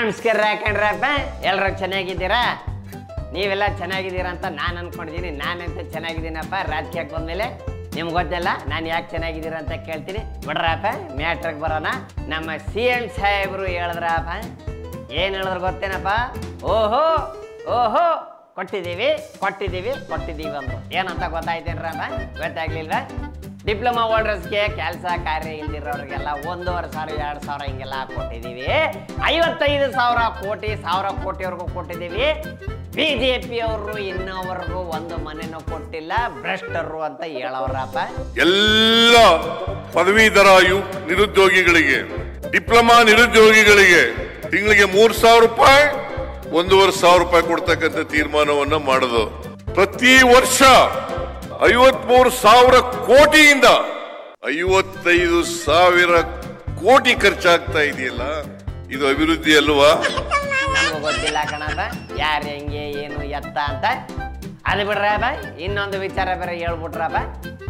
ನಮಸ್ಕಾರ ಕಣ್ರಪ್ಪ, ಎಲ್ಲರೂ ಚೆನ್ನಾಗಿದ್ದೀರಾ? ನೀವೆಲ್ಲ ಚೆನ್ನಾಗಿದ್ದೀರಾ ಅಂತ ನಾನು ಅನ್ಕೊಂಡಿದ್ದೀನಿ. ನಾನಂತ ಚೆನ್ನಾಗಿದ್ದೀನಪ್ಪ. ರಾಜಕೀಯಕ್ಕೆ ಬಂದಮೇಲೆ ನಿಮ್ಗೆ ಗೊತ್ತಿಲ್ಲ ನಾನು ಯಾಕೆ ಚೆನ್ನಾಗಿದ್ದೀರಾ ಅಂತ ಕೇಳ್ತೀನಿ. ಬಿಡ್ರಪ್ಪ, ಮ್ಯಾಟ್ರಿಗೆ ಬರೋಣ. ನಮ್ಮ CM ಸಾಹೇಬರು ಹೇಳಿದ್ರಪ್ಪ, ಏನು ಹೇಳಿದ್ರು ಗೊತ್ತೇನಪ್ಪ? ಓಹೋ ಓಹೋ ಕೊಟ್ಟಿದ್ದೀವಿ ಅಂದರು. ಏನಂತ ಗೊತ್ತಾಯ್ತೇನ್ರಪ್ಪ? ಗೊತ್ತಾಗ್ಲಿಲ್ವ? ಡಿಪ್ಲೊಮಾ ಹೋಲ್ಡರ್ಸ್ಗೆ ಕೆಲಸ ಕಾರ್ಯ ಇಲ್ದಿರೋರಿಗೆಲ್ಲ 1,500 2,000 ಹಿಂಗೆಲ್ಲ ಕೊಟ್ಟಿದ್ದೀವಿ. 55,000 ಕೋಟಿವರೆಗೂ ಕೊಟ್ಟಿದ್ದೀವಿ. BJP ಅವರು ಇನ್ನೋವರೆಗೂ ಒಂದು ಮನೆನೂ ಕೊಟ್ಟಿಲ್ಲ, ಭ್ರಷ್ಟರು ಅಂತ ಹೇಳೋರಪ್ಪ. ಎಲ್ಲ ಪದವೀಧರ ನಿರುದ್ಯೋಗಿಗಳಿಗೆ, ಡಿಪ್ಲೊಮಾ ನಿರುದ್ಯೋಗಿಗಳಿಗೆ ತಿಂಗಳಿಗೆ 3,000 ರೂಪಾಯಿ, 1,500 ರೂಪಾಯಿ ಕೊಡ್ತಕ್ಕಂಥ ತೀರ್ಮಾನವನ್ನ ಮಾಡೋದು. ಪ್ರತಿ ವರ್ಷ 53,000 ಕೋಟಿಯಿಂದ 55,000 ಕೋಟಿ ಖರ್ಚಾಗ್ತಾ ಇದೆಯಲ್ಲ, ಇದು ಅಭಿವೃದ್ಧಿ ಅಲ್ವಾ? ನಮಗೂ ಗೊತ್ತಿಲ್ಲ ಕಣಪ್ಪ, ಯಾರು ಹೆಂಗೆ ಏನು ಎತ್ತ ಅಂತ. ಅದು ಬಿಡ್ರಪ್ಪ, ಇನ್ನೊಂದು ವಿಚಾರ ಬೇರೆ ಹೇಳ್ಬಿಟ್ರಪ್ಪ.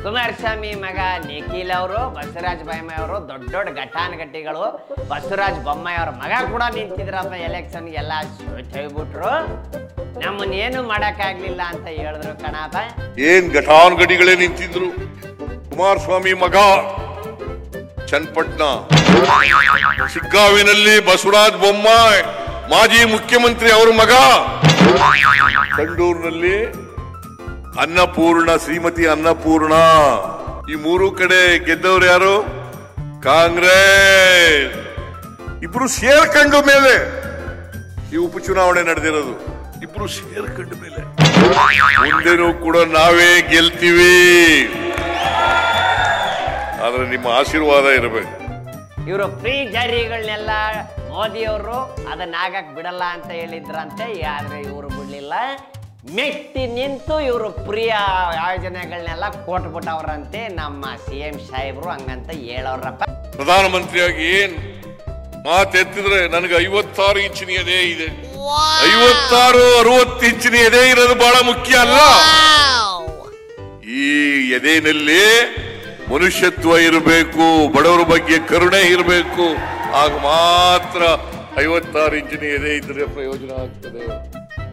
ಕುಮಾರಸ್ವಾಮಿ ಮಗ ನಿಖಿಲ್ ಅವರು, ಬಸವರಾಜ ಬೊಮ್ಮಾಯಿ ಅವರು ದೊಡ್ಡ ಘಟಾನುಘಟಿಗಳು. ಬಸವರಾಜ ಬೊಮ್ಮಾಯಿ ಅವ್ರ ಮಗ ಕೂಡ ನಿಂತಿದ್ರಪ್ಪ ಎಲೆಕ್ಷನ್ಗೆಲ್ಲ ತೆಗ್ಬಿಟ್ರು. ನಮ್ಮನ್ನೇನು ಮಾಡಕ್ಕಾಗ್ಲಿಲ್ಲ ಅಂತ ಹೇಳಿದ್ರು ಕಣಪ್ಪ. ಏನ್ ಘಟಾನುಘಟಿಗಳೇ ನಿಂತಿದ್ರು. ಕುಮಾರಸ್ವಾಮಿ ಮಗ ಚನ್ನಪಟ್ಟಣ, ಶಿಗ್ಗಾವಿನಲ್ಲಿ ಬಸವರಾಜ ಬೊಮ್ಮಾಯಿ ಮಾಜಿ ಮುಖ್ಯಮಂತ್ರಿ ಅವ್ರ ಮಗ, ಸಂಡೂರಿನಲ್ಲಿ ಅನ್ನಪೂರ್ಣ, ಶ್ರೀಮತಿ ಅನ್ನಪೂರ್ಣ. ಈ 3 ಕಡೆ ಗೆದ್ದವ್ರು ಯಾರು? ಕಾಂಗ್ರೆಸ್. ಇಬ್ರು ಸೇರ್ಕಂಡು ಮೇಲೆ ಈ ಉಪಚುನಾವಣೆ ನಡೆದಿರೋದು. ಇಬ್ರು ಸೇರ್ಕಂಡ ಮೇಲೆ ಮುಂದೇನೂ ಕೂಡ ನಾವೇ ಗೆಲ್ತೀವಿ. ಆದ್ರೆ ನಿಮ್ಮ ಆಶೀರ್ವಾದ ಇರಬೇಕು. ಇವರು ಫ್ರೀ ಜಾರಿಗಳನ್ನೆಲ್ಲ ಮೋದಿಯವರು ಅದನ್ನಾಗಕ್ ಬಿಡಲ್ಲ ಅಂತ ಹೇಳಿದ್ರಂತೆ. ಆದ್ರೆ ಇವರು ಬಿಡ್ಲಿಲ್ಲ, ಮೆಟ್ಟಿ ನಿಂತು ಇವರು ಪ್ರಿಯ ಯೋಜನೆಗಳನ್ನೆಲ್ಲ ಕೊಟ್ಬಿಟ್ಟವ್ರಂತೆ ನಮ್ಮ CM ಸಾಹೇಬ್ರು. ಹಂಗಂತ ಹೇಳೋರಪ್ಪ. ಪ್ರಧಾನಮಂತ್ರಿಯಾಗಿ ಏನ್ ಮಾತೆತ್ತಿದ್ರೆ ನನಗೆ 56 ಇಂಚಿನ ಎದೆ ಇದೆ, 56-60 ಇಂಚಿನ ಎದೆ ಇರೋದು ಬಹಳ ಮುಖ್ಯ ಅಲ್ಲ. ಈ ಎದೆನಲ್ಲಿ ಮನುಷ್ಯತ್ವ ಇರಬೇಕು, ಬಡವರ ಬಗ್ಗೆ ಕರುಣೆ ಇರಬೇಕು. ಆಗ ಮಾತ್ರ 56 ಇಂಚಿನ ಎದೆ ಇದ್ರೆ ಪ್ರಯೋಜನ ಆಗ್ತದೆ.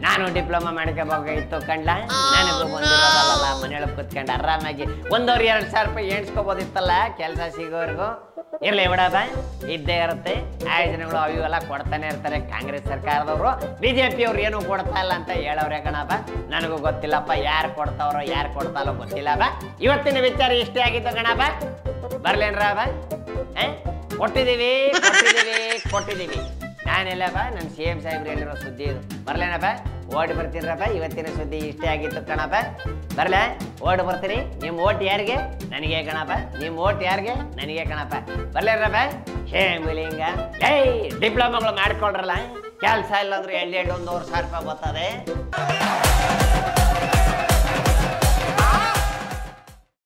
ನಾನು ಡಿಪ್ಲೊಮಾ ಮಾಡ್ಕೋಬೇಕಾಗಿತ್ತು ಕಂಡ್ಲ. ನನಗೂ ಬಂದಿರೋದಲ್ಲ, ಮನೆಯೊಳಗೆ ಕುತ್ಕೊಂಡು ಆರಾಮಾಗಿ 1,200 ರೂಪಾಯಿ ಎಣಿಸ್ಕೋಬೋದಿತ್ತಲ್ಲ ಕೆಲಸ ಸಿಗೋವರೆಗೂ. ಇರ್ಲಿ ಬಿಡಪ್ಪ, ಇದ್ದೇ ಇರುತ್ತೆ. ಯೋಜನೆಗಳು ಅವೆಲ್ಲ ಕೊಡ್ತಾನೆ ಇರ್ತಾರೆ ಕಾಂಗ್ರೆಸ್ ಸರ್ಕಾರದವರು. BJP ಅವ್ರು ಏನು ಕೊಡ್ತಾ ಇಲ್ಲ ಅಂತ ಹೇಳವ್ರೆ ಕಣಪ್ಪ. ನನಗೂ ಗೊತ್ತಿಲ್ಲಪ್ಪ, ಯಾರು ಕೊಡ್ತಾವ್ರೋ ಯಾರು ಕೊಡ್ತಾರೋ ಗೊತ್ತಿಲ್ಲಪ್ಪ. ಇವತ್ತಿನ ವಿಚಾರ ಇಷ್ಟೇ ಆಗಿತ್ತು ಕಣಪ್ಪ. ಬರ್ಲೇನ್ರಪ್ಪ? ಕೊಟ್ಟಿದ್ದೀವಿ. ನಾನೆಲ್ಲಪ್ಪ, ನನ್ನ CM ಸಾಹೇಬ್ರು ಹೇಳಿರೋ ಸುದ್ದಿ ಇದು. ಬರ್ಲೇನಪ್ಪ? ಓಡಿ ಬರ್ತೀನಪ್ಪ. ಇವತ್ತಿನ ಸುದ್ದಿ ಇಷ್ಟೇ ಆಗಿತ್ತು ಕಣಪ್ಪ. ಬರ್ಲ? ಓಡಿ ಬರ್ತೀನಿ. ನಿಮ್ಮ ಓಟ್ ಯಾರಿಗೆ? ನನಗೆ ಕಣಪ್ಪ. ನಿಮ್ಮ ಓಟ್ ಯಾರಿಗೆ? ನನಗೆ ಕಣಪ್ಪ. ಬರ್ಲೇನಪ್ಪ? ಹೇಮಿಲಿಂಗ ಡಿಪ್ಲೊಮಾಗಳು ಮಾಡ್ಕೊಳ್ರಲ್ಲ, ಕೆಲಸ ಇಲ್ಲ ಅಂದ್ರೆ 1,500 ರೂಪಾಯಿ ಬರ್ತದೆ.